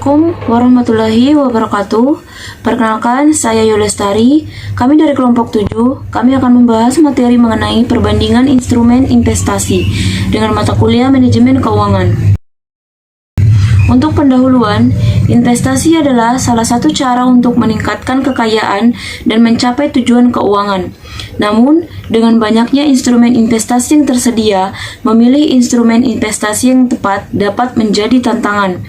Assalamualaikum warahmatullahi wabarakatuh. Perkenalkan, saya Yulestari. Kami dari kelompok 7. Kami akan membahas materi mengenai perbandingan instrumen investasi dengan mata kuliah manajemen keuangan. Untuk pendahuluan, investasi adalah salah satu cara untuk meningkatkan kekayaan dan mencapai tujuan keuangan. Namun, dengan banyaknya instrumen investasi yang tersedia, memilih instrumen investasi yang tepat dapat menjadi tantangan.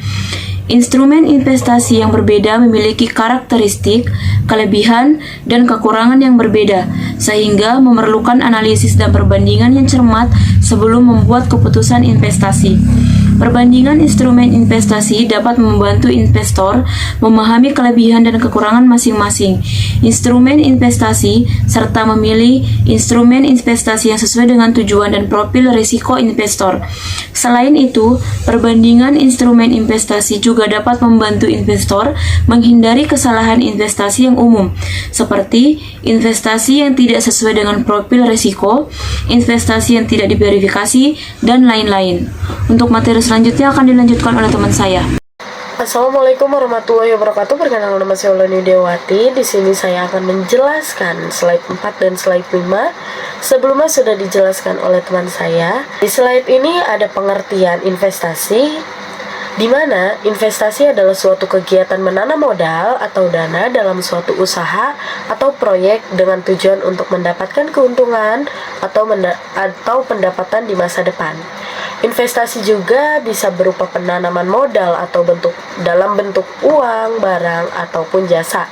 Instrumen investasi yang berbeda memiliki karakteristik, kelebihan, dan kekurangan yang berbeda, sehingga memerlukan analisis dan perbandingan yang cermat sebelum membuat keputusan investasi. Perbandingan instrumen investasi dapat membantu investor memahami kelebihan dan kekurangan masing-masing instrumen investasi serta memilih instrumen investasi yang sesuai dengan tujuan dan profil risiko investor. Selain itu, perbandingan instrumen investasi juga dapat membantu investor menghindari kesalahan investasi yang umum, seperti investasi yang tidak sesuai dengan profil risiko, investasi yang tidak diverifikasi, dan lain-lain. Untuk materi selanjutnya akan dilanjutkan oleh teman saya. Assalamualaikum warahmatullahi wabarakatuh. Perkenalkan, nama saya Ulani Dewati. Di sini saya akan menjelaskan slide 4 dan slide 5. Sebelumnya sudah dijelaskan oleh teman saya. Di slide ini ada pengertian investasi, di mana investasi adalah suatu kegiatan menanam modal atau dana dalam suatu usaha atau proyek dengan tujuan untuk mendapatkan keuntungan atau pendapatan di masa depan. Investasi juga bisa berupa penanaman modal atau dalam bentuk uang, barang, ataupun jasa,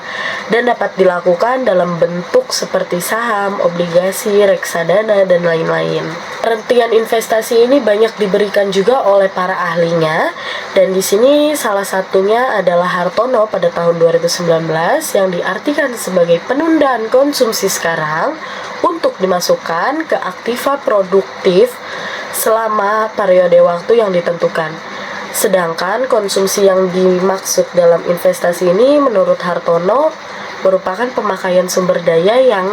dan dapat dilakukan dalam bentuk seperti saham, obligasi, reksadana, dan lain-lain. Pengertian investasi ini banyak diberikan juga oleh para ahlinya, dan di sini salah satunya adalah Hartono pada tahun 2019 yang diartikan sebagai penundaan konsumsi sekarang untuk dimasukkan ke aktiva produktif selama periode waktu yang ditentukan. Sedangkan konsumsi yang dimaksud dalam investasi ini menurut Hartono merupakan pemakaian sumber daya yang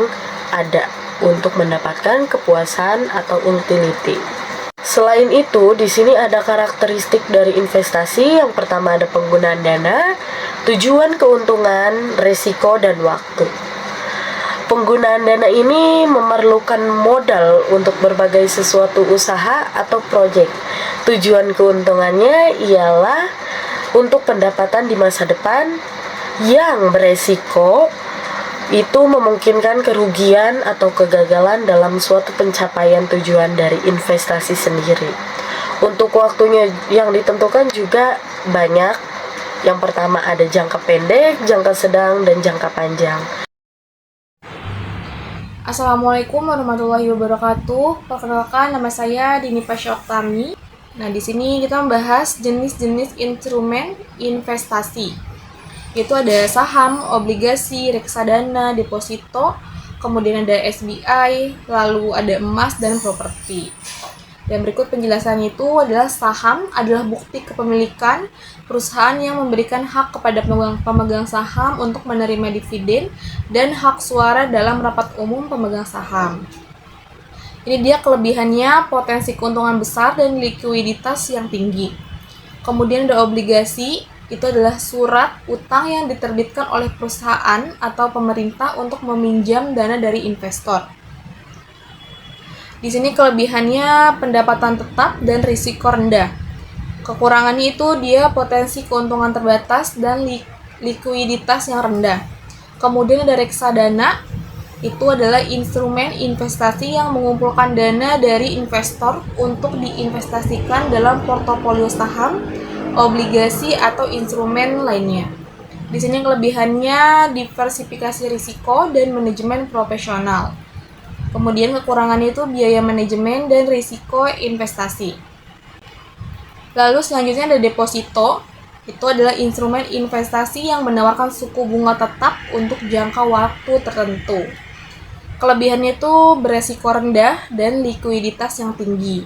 ada untuk mendapatkan kepuasan atau utility. Selain itu, di sini ada karakteristik dari investasi. Yang pertama ada penggunaan dana, tujuan keuntungan, risiko, dan waktu. Penggunaan dana ini memerlukan modal untuk berbagai sesuatu usaha atau proyek. Tujuan keuntungannya ialah untuk pendapatan di masa depan yang beresiko, itu memungkinkan kerugian atau kegagalan dalam suatu pencapaian tujuan dari investasi sendiri. Untuk waktunya yang ditentukan juga banyak. Yang pertama ada jangka pendek, jangka sedang, dan jangka panjang. Assalamualaikum warahmatullahi wabarakatuh. Perkenalkan, nama saya Dini Pasha Oktami. Nah, di sini kita membahas jenis-jenis instrumen investasi. Itu ada saham, obligasi, reksadana, deposito, kemudian ada SBI, lalu ada emas dan properti. Dan berikut penjelasan itu adalah saham adalah bukti kepemilikan perusahaan yang memberikan hak kepada pemegang saham untuk menerima dividen dan hak suara dalam rapat umum pemegang saham. Ini dia kelebihannya, potensi keuntungan besar dan likuiditas yang tinggi. Kemudian ada obligasi, itu adalah surat utang yang diterbitkan oleh perusahaan atau pemerintah untuk meminjam dana dari investor. Di sini kelebihannya pendapatan tetap dan risiko rendah. Kekurangannya itu dia potensi keuntungan terbatas dan likuiditas yang rendah. Kemudian ada reksadana, itu adalah instrumen investasi yang mengumpulkan dana dari investor untuk diinvestasikan dalam portofolio saham, obligasi, atau instrumen lainnya. Di sini kelebihannya diversifikasi risiko dan manajemen profesional. Kemudian kekurangannya itu biaya manajemen dan risiko investasi. Lalu selanjutnya ada deposito. Itu adalah instrumen investasi yang menawarkan suku bunga tetap untuk jangka waktu tertentu. Kelebihannya itu beresiko rendah dan likuiditas yang tinggi.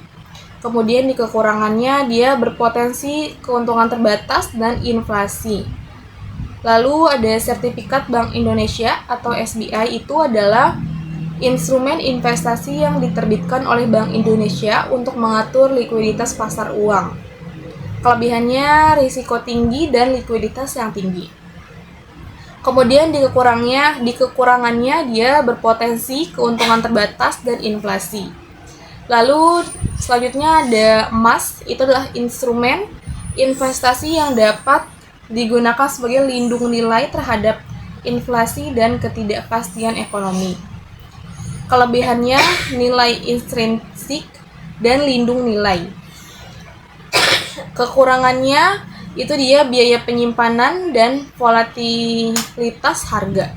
Kemudian di kekurangannya dia berpotensi keuntungan terbatas dan inflasi. Lalu ada sertifikat Bank Indonesia atau SBI, itu adalah instrumen investasi yang diterbitkan oleh Bank Indonesia untuk mengatur likuiditas pasar uang. Kelebihannya risiko tinggi dan likuiditas yang tinggi. Kemudian di kekurangannya dia berpotensi keuntungan terbatas dan inflasi. Lalu selanjutnya ada emas, itu adalah instrumen investasi yang dapat digunakan sebagai lindung nilai terhadap inflasi dan ketidakpastian ekonomi. Kelebihannya nilai intrinsik dan lindung nilai. Kekurangannya itu dia biaya penyimpanan dan volatilitas harga.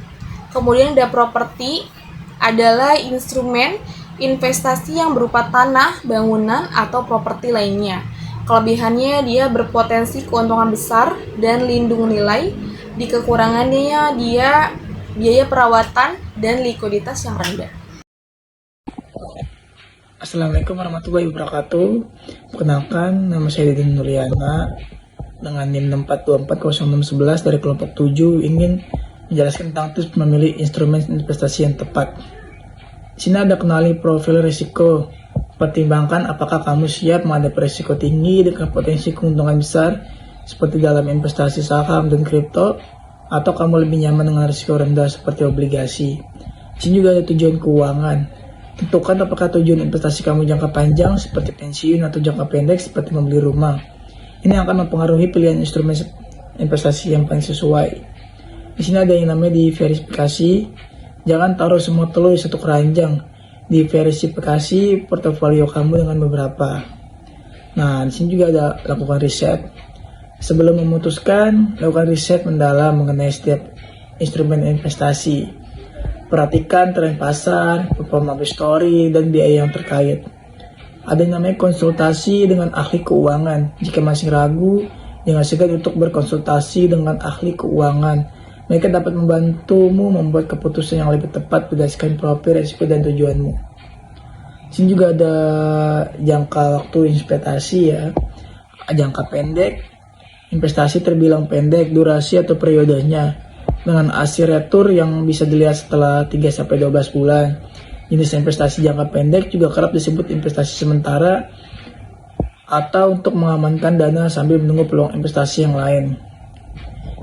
Kemudian ada properti, adalah instrumen investasi yang berupa tanah, bangunan, atau properti lainnya. Kelebihannya dia berpotensi keuntungan besar dan lindung nilai. Di kekurangannya dia biaya perawatan dan likuiditas yang rendah. Assalamualaikum warahmatullahi wabarakatuh. Perkenalkan, nama saya Didin Nuryana dengan NIM 6424061 dari kelompok 7 ingin menjelaskan tentang tips memilih instrumen investasi yang tepat. Di sini ada kenali profil risiko. Pertimbangkan apakah kamu siap menghadapi risiko tinggi dengan potensi keuntungan besar seperti dalam investasi saham dan kripto, atau kamu lebih nyaman dengan risiko rendah seperti obligasi. Di sini juga ada tujuan keuangan. Tentukan apakah tujuan investasi kamu jangka panjang seperti pensiun atau jangka pendek seperti membeli rumah. Ini akan mempengaruhi pilihan instrumen investasi yang paling sesuai. Di sini ada yang namanya diverifikasi. Jangan taruh semua telur di satu keranjang. Diverifikasi portofolio kamu dengan beberapa. Nah, di sini juga ada lakukan riset. Sebelum memutuskan, lakukan riset mendalam mengenai setiap instrumen investasi. Perhatikan tren pasar, performa story, dan biaya yang terkait. Ada yang namanya konsultasi dengan ahli keuangan. Jika masih ragu, jangan segan untuk berkonsultasi dengan ahli keuangan. Mereka dapat membantumu membuat keputusan yang lebih tepat berdasarkan profil, risiko, dan tujuanmu. Di sini juga ada jangka waktu investasi ya. Jangka pendek, investasi terbilang pendek durasi atau periodenya dengan hasil retur yang bisa dilihat setelah 3-12 bulan. Jenis investasi jangka pendek juga kerap disebut investasi sementara atau untuk mengamankan dana sambil menunggu peluang investasi yang lain.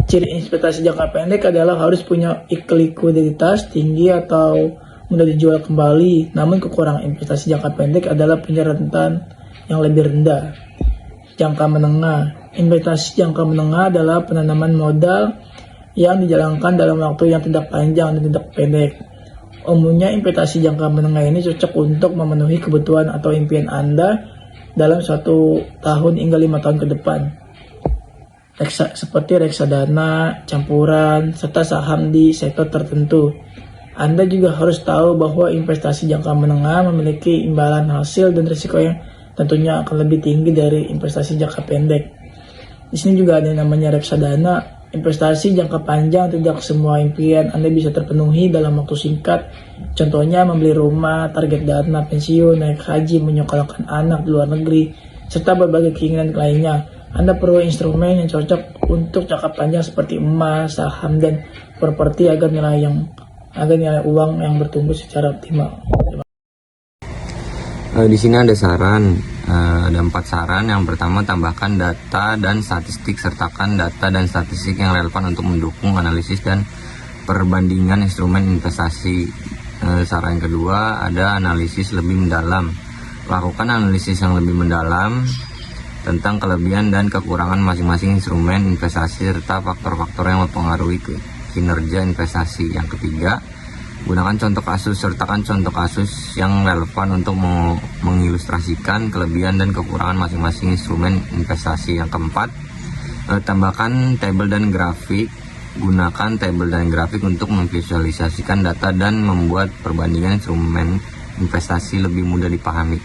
Ciri investasi jangka pendek adalah harus punya likuiditas tinggi atau mudah dijual kembali. Namun kekurangan investasi jangka pendek adalah punya rentan yang lebih rendah. Jangka menengah. Investasi jangka menengah adalah penanaman modal yang dijalankan dalam waktu yang tidak panjang dan tidak pendek. Umumnya investasi jangka menengah ini cocok untuk memenuhi kebutuhan atau impian Anda dalam 1 tahun hingga 5 tahun ke depan. Seperti reksadana, campuran, serta saham di sektor tertentu. Anda juga harus tahu bahwa investasi jangka menengah memiliki imbalan hasil dan risiko yang tentunya akan lebih tinggi dari investasi jangka pendek. Di sini juga ada yang namanya reksadana. Investasi jangka panjang, tidak semua impian Anda bisa terpenuhi dalam waktu singkat. Contohnya membeli rumah, target dana pensiun, naik haji, menyekolahkan anak di luar negeri, serta berbagai keinginan lainnya. Anda perlu instrumen yang cocok untuk jangka panjang seperti emas, saham, dan properti agar nilai uang yang bertumbuh secara optimal. Di sini ada saran, ada 4 saran. Yang pertama, tambahkan data dan statistik, sertakan data dan statistik yang relevan untuk mendukung analisis dan perbandingan instrumen investasi. Saran kedua, ada analisis lebih mendalam. Lakukan analisis yang lebih mendalam tentang kelebihan dan kekurangan masing-masing instrumen investasi serta faktor-faktor yang mempengaruhi kinerja investasi. Yang ketiga, gunakan contoh kasus, sertakan contoh kasus yang relevan untuk mengilustrasikan kelebihan dan kekurangan masing-masing instrumen investasi. Yang keempat, tambahkan tabel dan grafik. Gunakan tabel dan grafik untuk memvisualisasikan data dan membuat perbandingan instrumen investasi lebih mudah dipahami.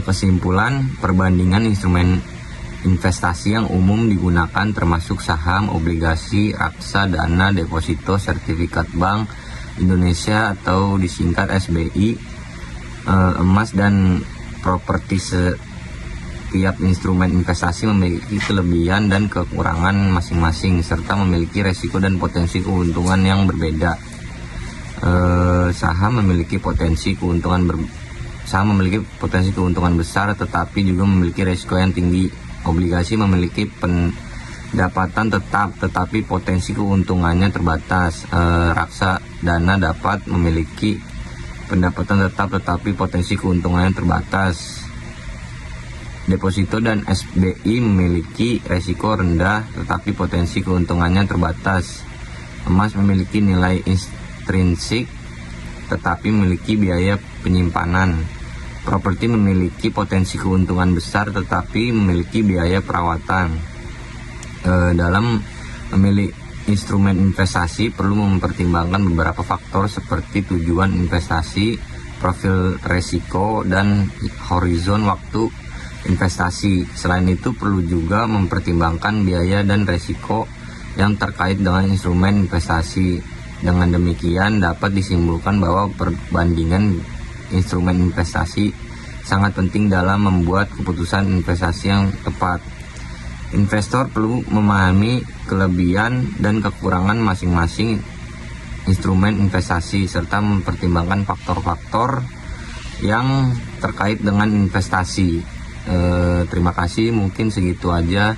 Kesimpulan, perbandingan instrumen investasi yang umum digunakan termasuk saham, obligasi, reksadana, deposito, sertifikat bank Indonesia atau disingkat SBI, emas, dan properti. Setiap instrumen investasi memiliki kelebihan dan kekurangan masing-masing serta memiliki resiko dan potensi keuntungan yang berbeda. Saham memiliki potensi keuntungan besar tetapi juga memiliki resiko yang tinggi. Obligasi memiliki pendapatan tetap tetapi potensi keuntungannya terbatas. Reksadana dapat memiliki pendapatan tetap tetapi potensi keuntungannya terbatas. Deposito dan SBI memiliki resiko rendah tetapi potensi keuntungannya terbatas. Emas memiliki nilai intrinsik tetapi memiliki biaya penyimpanan. Properti memiliki potensi keuntungan besar tetapi memiliki biaya perawatan. Dalam memilih instrumen investasi perlu mempertimbangkan beberapa faktor seperti tujuan investasi, profil resiko, dan horizon waktu investasi. Selain itu perlu juga mempertimbangkan biaya dan resiko yang terkait dengan instrumen investasi. Dengan demikian dapat disimpulkan bahwa perbandingan instrumen investasi sangat penting dalam membuat keputusan investasi yang tepat. Investor perlu memahami kelebihan dan kekurangan masing-masing instrumen investasi serta mempertimbangkan faktor-faktor yang terkait dengan investasi. Terima kasih, mungkin segitu aja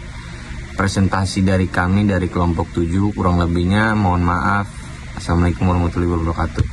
presentasi dari kami dari kelompok 7, kurang lebihnya mohon maaf. Assalamualaikum warahmatullahi wabarakatuh.